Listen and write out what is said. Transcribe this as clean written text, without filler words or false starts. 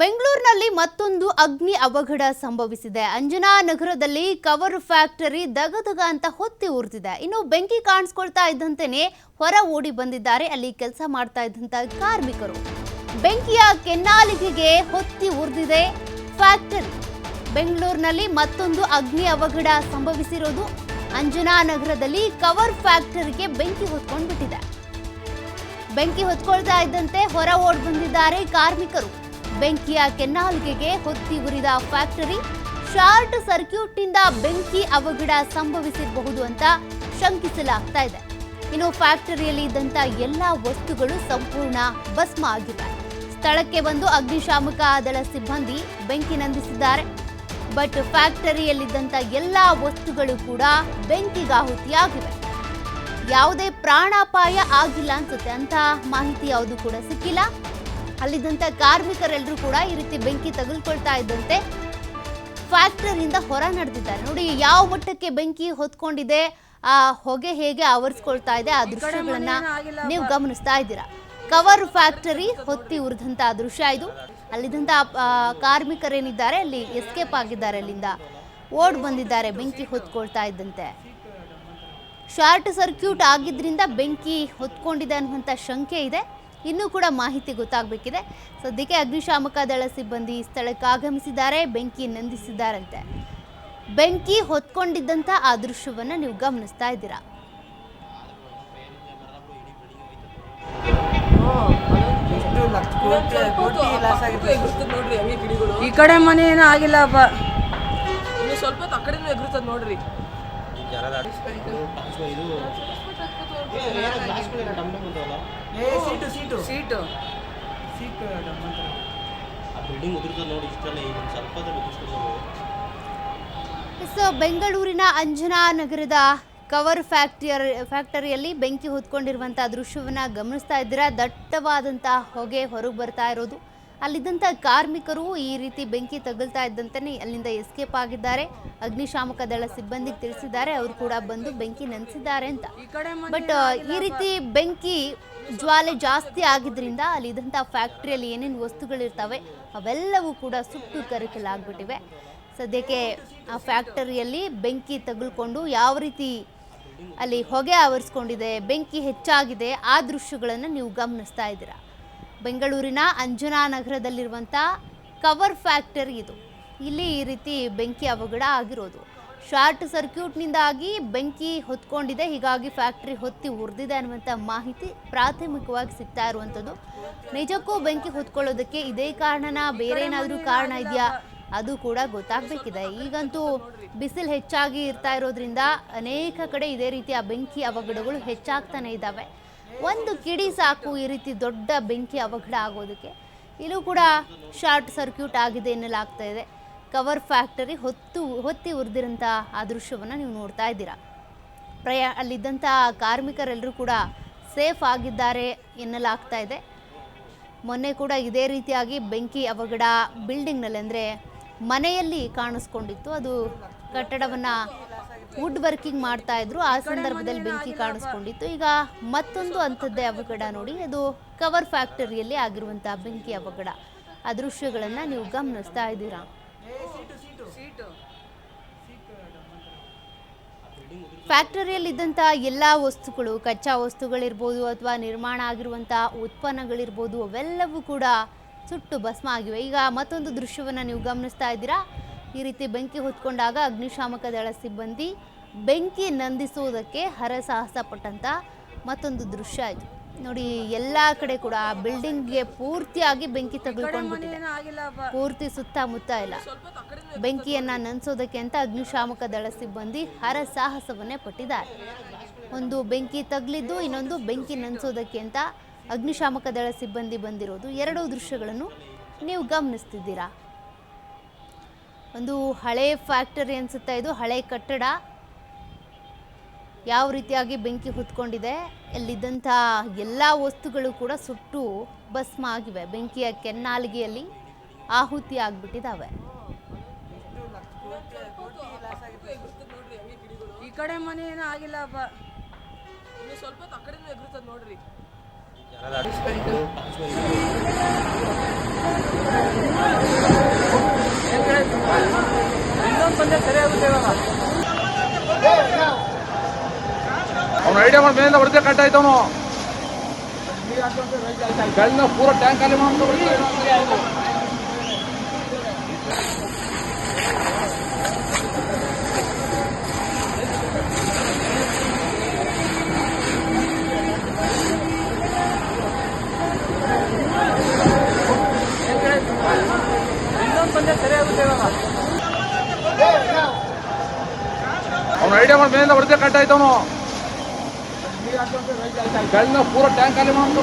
ಬೆಂಗಳೂರಿನಲ್ಲಿ ಮತ್ತೊಂದು ಅಗ್ನಿ ಅವಘಡ ಸಂಭವಿಸಿದೆ. ಅಂಜನಾ ನಗರದಲ್ಲಿ ಕವರ್ ಫ್ಯಾಕ್ಟರಿ ದಗದಗ ಅಂತ ಹೊತ್ತಿ ಉರಿದಿದೆ. ಇನ್ನು ಬೆಂಕಿ ಕಾಣಿಸ್ಕೊಳ್ತಾ ಇದ್ದಂತೆಯೇ ಹೊರ ಓಡಿ ಬಂದಿದ್ದಾರೆ ಅಲ್ಲಿ ಕೆಲಸ ಮಾಡ್ತಾ ಇದ್ದಂತ ಕಾರ್ಮಿಕರು. ಬೆಂಕಿಯ ಕೆನ್ನಾಲಿಗೆಗೆ ಹೊತ್ತಿ ಉರಿದಿದೆ ಫ್ಯಾಕ್ಟರಿ. ಬೆಂಗಳೂರಿನಲ್ಲಿ ಮತ್ತೊಂದು ಅಗ್ನಿ ಅವಘಡ ಸಂಭವಿಸಿರೋದು. ಅಂಜನಾ ನಗರದಲ್ಲಿ ಕವರ್ ಫ್ಯಾಕ್ಟರಿಗೆ ಬೆಂಕಿ ಹೊತ್ಕೊಂಡು ಬಿಟ್ಟಿದೆ. ಬೆಂಕಿ ಹೊತ್ಕೊಳ್ತಾ ಇದ್ದಂತೆ ಹೊರ ಓಡಿ ಬಂದಿದ್ದಾರೆ ಕಾರ್ಮಿಕರು. ಬೆಂಕಿಯ ಕೆನ್ನಾಲಿಗೆಗೆ ಹೊತ್ತಿ ಉರಿದ ಫ್ಯಾಕ್ಟರಿ. ಶಾರ್ಟ್ ಸರ್ಕ್ಯೂಟ್ನಿಂದ ಬೆಂಕಿ ಅವಘಡ ಸಂಭವಿಸಿರಬಹುದು ಅಂತ ಶಂಕಿಸಲಾಗ್ತಾ ಇದೆ. ಇನ್ನು ಫ್ಯಾಕ್ಟರಿಯಲ್ಲಿ ಇದ್ದಂತ ಎಲ್ಲಾ ವಸ್ತುಗಳು ಸಂಪೂರ್ಣ ಭಸ್ಮ ಆಗಿವೆ. ಸ್ಥಳಕ್ಕೆ ಬಂದು ಅಗ್ನಿಶಾಮಕ ದಳ ಸಿಬ್ಬಂದಿ ಬೆಂಕಿ ನಂದಿಸಿದ್ದಾರೆ. ಬಟ್ ಫ್ಯಾಕ್ಟರಿಯಲ್ಲಿದ್ದಂತ ಎಲ್ಲಾ ವಸ್ತುಗಳು ಕೂಡ ಬೆಂಕಿಗಾಹುತಿಯಾಗಿವೆ. ಯಾವುದೇ ಪ್ರಾಣಾಪಾಯ ಆಗಿಲ್ಲ ಅನ್ಸುತ್ತೆ ಅಂತ ಮಾಹಿತಿ ಯಾವುದು ಕೂಡ ಸಿಕ್ಕಿಲ್ಲ. ಅಲ್ಲಿದ್ದಂತ ಕಾರ್ಮಿಕರೆಲ್ಲರೂ ಕೂಡ ಈ ರೀತಿ ಬೆಂಕಿ ತಗುಲ್ಕೊಳ್ತಾ ಇದ್ದಂತೆ ಫ್ಯಾಕ್ಟರಿಯಿಂದ ಹೊರ ನಡೆದಿದ್ದಾರೆ. ನೋಡಿ ಯಾವ ಮಟ್ಟಕ್ಕೆ ಬೆಂಕಿ ಹೊತ್ಕೊಂಡಿದೆ, ಆ ಹೊಗೆ ಹೇಗೆ ಆವರಿಸ್ಕೊಳ್ತಾ ಇದೆ, ಆ ದೃಶ್ಯಗಳನ್ನ ನೀವು ಗಮನಿಸ್ತಾ ಇದ್ದೀರಾ. ಕವರ್ ಫ್ಯಾಕ್ಟರಿ ಹೊತ್ತಿ ಉರಿದಂತ ದೃಶ್ಯ ಇದು. ಅಲ್ಲಿದ್ದಂತ ಕಾರ್ಮಿಕರೇನಿದ್ದಾರೆ ಅಲ್ಲಿ ಎಸ್ಕೇಪ್ ಆಗಿದ್ದಾರೆ, ಅಲ್ಲಿಂದ ಓಡ್ ಬಂದಿದ್ದಾರೆ ಬೆಂಕಿ ಹೊತ್ಕೊಳ್ತಾ ಇದ್ದಂತೆ. ಶಾರ್ಟ್ ಸರ್ಕ್ಯೂಟ್ ಆಗಿದ್ರಿಂದ ಬೆಂಕಿ ಹೊತ್ಕೊಂಡಿದೆ ಅನ್ನುವಂಥ ಶಂಕೆ ಇದೆ. ಇನ್ನೂ ಕೂಡ ಮಾಹಿತಿ ಗೊತ್ತಾಗಬೇಕಿದೆ. ಸದ್ಯಕ್ಕೆ ಅಗ್ನಿಶಾಮಕ ದಳ ಸಿಬ್ಬಂದಿ ಸ್ಥಳಕ್ಕೆ ಆಗಮಿಸಿದ್ದಾರೆ, ಬೆಂಕಿ ನಂದಿಸಿದ್ದಾರಂತೆ. ಬೆಂಕಿ ಹೊತ್ಕೊಂಡಿದ್ದಂಥ ಆ ದೃಶ್ಯವನ್ನು ನೀವು ಗಮನಿಸ್ತಾ ಇದ್ದೀರಾ. ಈ ಕಡೆ ಮನೆ ಏನೂ ಆಗಿಲ್ಲಪ್ಪ, ಸ್ವಲ್ಪ ಆ ಕಡೆ ಎಗರುತ್ತದೆ ನೋಡ್ರಿ. ಬೆಂಗಳೂರಿನ ಅಂಜನಾ ನಗರದ ಕವರ್ ಫ್ಯಾಕ್ಟರಿಯಲ್ಲಿ ಬೆಂಕಿ ಹೊತ್ಕೊಂಡಿರುವಂತಹ ದೃಶ್ಯವನ್ನ ಗಮನಿಸ್ತಾ ಇದ್ದೀರಾ. ದಟ್ಟವಾದಂತಹ ಹೊಗೆ ಹೊರಗೆ ಬರ್ತಾ ಇರೋದು. ಅಲ್ಲಿದ್ದಂಥ ಕಾರ್ಮಿಕರು ಈ ರೀತಿ ಬೆಂಕಿ ತಗುಲ್ತಾ ಇದ್ದಂತೆ ಅಲ್ಲಿಂದ ಎಸ್ಕೇಪ್ ಆಗಿದ್ದಾರೆ. ಅಗ್ನಿಶಾಮಕ ದಳ ಸಿಬ್ಬಂದಿಗೆ ತಿಳಿಸಿದ್ದಾರೆ, ಅವರು ಕೂಡ ಬಂದು ಬೆಂಕಿ ನಂದಿಸಿದ್ದಾರೆ ಅಂತ. ಬಟ್ ಈ ರೀತಿ ಬೆಂಕಿ ಜ್ವಾಲೆ ಜಾಸ್ತಿ ಆಗಿದ್ರಿಂದ ಅಲ್ಲಿದ್ದಂಥ ಫ್ಯಾಕ್ಟ್ರಿಯಲ್ಲಿ ಏನೇನು ವಸ್ತುಗಳಿರ್ತವೆ ಅವೆಲ್ಲವೂ ಕೂಡ ಸುಟ್ಟು ಕರಕಲಾಗ್ಬಿಟ್ಟಿವೆ. ಸದ್ಯಕ್ಕೆ ಆ ಫ್ಯಾಕ್ಟರಿಯಲ್ಲಿ ಬೆಂಕಿ ತಗುಲ್ಕೊಂಡು ಯಾವ ರೀತಿ ಅಲ್ಲಿ ಹೊಗೆ ಆವರಿಸ್ಕೊಂಡಿದೆ, ಬೆಂಕಿ ಹೆಚ್ಚಾಗಿದೆ, ಆ ದೃಶ್ಯಗಳನ್ನು ನೀವು ಗಮನಿಸ್ತಾ ಇದ್ದೀರಾ. ಬೆಂಗಳೂರಿನ ಅಂಜನಾ ನಗರದಲ್ಲಿರುವಂಥ ಕವರ್ ಫ್ಯಾಕ್ಟರಿ ಇದು. ಇಲ್ಲಿ ಈ ರೀತಿ ಬೆಂಕಿ ಅವಘಡ ಆಗಿರೋದು. ಶಾರ್ಟ್ ಸರ್ಕ್ಯೂಟ್ನಿಂದಾಗಿ ಬೆಂಕಿ ಹೊತ್ಕೊಂಡಿದೆ, ಹೀಗಾಗಿ ಫ್ಯಾಕ್ಟರಿ ಹೊತ್ತಿ ಉರಿದಿದೆ ಅನ್ನುವಂಥ ಮಾಹಿತಿ ಪ್ರಾಥಮಿಕವಾಗಿ ಸಿಗ್ತಾ ಇರುವಂಥದ್ದು. ನಿಜಕ್ಕೂ ಬೆಂಕಿ ಹೊತ್ಕೊಳ್ಳೋದಕ್ಕೆ ಇದೇ ಕಾರಣನ, ಬೇರೆ ಏನಾದರೂ ಕಾರಣ ಇದೆಯಾ ಅದು ಕೂಡ ಗೊತ್ತಾಗಬೇಕಿದೆ. ಈಗಂತೂ ಬಿಸಿಲು ಹೆಚ್ಚಾಗಿ ಇರ್ತಾ ಇರೋದ್ರಿಂದ ಅನೇಕ ಕಡೆ ಇದೇ ರೀತಿಯ ಬೆಂಕಿ ಅವಘಡಗಳು ಹೆಚ್ಚಾಗ್ತಾನೆ ಇದ್ದಾವೆ. ಒಂದು ಕಿಡಿ ಸಾಕು ಈ ರೀತಿ ದೊಡ್ಡ ಬೆಂಕಿ ಅವಘಡ ಆಗೋದಕ್ಕೆ. ಇಲ್ಲೂ ಕೂಡ ಶಾರ್ಟ್ ಸರ್ಕ್ಯೂಟ್ ಆಗಿದೆ ಎನ್ನಲಾಗ್ತಾ ಇದೆ. ಕವರ್ ಫ್ಯಾಕ್ಟರಿ ಹೊತ್ತಿ ಉರಿದಿರೋಂಥ ಆ ದೃಶ್ಯವನ್ನು ನೀವು ನೋಡ್ತಾ ಇದ್ದೀರಾ. ಅಲ್ಲಿದ್ದಂಥ ಕಾರ್ಮಿಕರೆಲ್ಲರೂ ಕೂಡ ಸೇಫ್ ಆಗಿದ್ದಾರೆ ಎನ್ನಲಾಗ್ತಾ ಇದೆ. ಮೊನ್ನೆ ಕೂಡ ಇದೇ ರೀತಿಯಾಗಿ ಬೆಂಕಿ ಅವಘಡ ಬಿಲ್ಡಿಂಗ್ನಲ್ಲಿ, ಅಂದರೆ ಮನೆಯಲ್ಲಿ ಕಾಣಿಸ್ಕೊಂಡಿತ್ತು. ಅದು ಕಟ್ಟಡವನ್ನು ವುಡ್ ವರ್ಕಿಂಗ್ ಮಾಡ್ತಾ ಇದ್ರು, ಆ ಸಂದರ್ಭದಲ್ಲಿ ಬೆಂಕಿ ಕಾಣಿಸ್ಕೊಂಡಿತ್ತು. ಈಗ ಮತ್ತೊಂದು ಅಂಥದ್ದೇ ಅವಘಡ ನೋಡಿ, ಅದು ಕವರ್ ಫ್ಯಾಕ್ಟರಿಯಲ್ಲಿ ಆಗಿರುವಂಥ ಬೆಂಕಿ ಅವಘಡ. ಆ ದೃಶ್ಯಗಳನ್ನು ನೀವು ಗಮನಿಸ್ತಾ ಇದ್ದೀರಾ. ಫ್ಯಾಕ್ಟರಿಯಲ್ಲಿದ್ದಂಥ ಎಲ್ಲ ವಸ್ತುಗಳು, ಕಚ್ಚಾ ವಸ್ತುಗಳಿರ್ಬೋದು ಅಥವಾ ನಿರ್ಮಾಣ ಆಗಿರುವಂಥ ಉತ್ಪನ್ನಗಳಿರ್ಬೋದು, ಅವೆಲ್ಲವೂ ಕೂಡ ಸುಟ್ಟು ಭಸ್ಮ ಆಗಿವೆ. ಈಗ ಮತ್ತೊಂದು ದೃಶ್ಯವನ್ನು ನೀವು ಗಮನಿಸ್ತಾ ಇದ್ದೀರಾ. ಈ ರೀತಿ ಬೆಂಕಿ ಹೊತ್ಕೊಂಡಾಗ ಅಗ್ನಿಶಾಮಕ ದಳ ಸಿಬ್ಬಂದಿ ಬೆಂಕಿ ನಂದಿಸುವುದಕ್ಕೆ ಹರಸಾಹಸ ಪಟ್ಟಂತ ಮತ್ತೊಂದು ದೃಶ್ಯ ಇದು ನೋಡಿ. ಎಲ್ಲ ಕಡೆ ಕೂಡ ಆ ಬಿಲ್ಡಿಂಗ್ಗೆ ಪೂರ್ತಿಯಾಗಿ ಬೆಂಕಿ ತಗುಲ್ಕೊಂಡ್ಬಿಟ್ಟಿದೆ. ಪೂರ್ತಿ ಸುತ್ತಮುತ್ತ ಇಲ್ಲ. ಬೆಂಕಿಯನ್ನ ನಂದಿಸೋದಕ್ಕೆ ಅಂತ ಅಗ್ನಿಶಾಮಕ ದಳ ಸಿಬ್ಬಂದಿ ಹರಸಾಹಸವನ್ನೇ ಪಟ್ಟಿದ್ದಾರೆ. ಒಂದು ಬೆಂಕಿ ತಗಲಿದ್ದು, ಇನ್ನೊಂದು ಬೆಂಕಿ ನಂದಿಸೋದಕ್ಕೆ ಅಂತ ಅಗ್ನಿಶಾಮಕ ದಳ ಸಿಬ್ಬಂದಿ ಬಂದಿರೋದು. ಎರಡೂ ದೃಶ್ಯಗಳನ್ನು ನೀವು ಗಮನಿಸ್ತಿದ್ದೀರಾ. ಒಂದು ಹಳೆ ಫ್ಯಾಕ್ಟರಿ ಅನ್ಸುತ್ತೆ, ಇದು ಹಳೆ ಕಟ್ಟಡ. ಯಾವ ರೀತಿಯಾಗಿ ಬೆಂಕಿ ಹೊತ್ಕೊಂಡಿದೆ, ಅಲ್ಲಿದ್ದಂಥ ಎಲ್ಲ ವಸ್ತುಗಳು ಕೂಡ ಸುಟ್ಟು ಭಸ್ಮ ಆಗಿವೆ. ಬೆಂಕಿಯ ಕೆನ್ನಾಲಿಗೆಯಲ್ಲಿ ಆಹುತಿ ಆಗಿಬಿಟ್ಟಿದ್ದಾವೆ. ಈ ಕಡೆ ಮನೆ ಏನೂ ಆಗಿಲ್ಲಪ್ಪ, ಸ್ವಲ್ಪ ಆ ಕಡೆ ಎಗರುತ್ತದೆ ನೋಡ್ರಿ. ಅವ್ನು ಐಡಿಯಾ ಮಾಡಿ ಮೇಲಿಂದ ಹೊಡೆದೇ ಕಟ್ ಆಯ್ತವನು ಬೆಳೆದ ಪೂರ ಟ್ಯಾಂಕ್ ಖಾಲಿ ಮಾಡ್ಕೊಂಡು ಅವ್ನು ಐಡಿಯಾ ಮಾಡಿ ಮೇಲಿಂದ ಹೊಡೆದೇ ಕಟ್ ಆಯ್ತವನು ಬೆಳೆದ ಪೂರ ಟ್ಯಾಂಕ್ ಖಾಲಿ ಮಾಡ್ಕೊಂಡು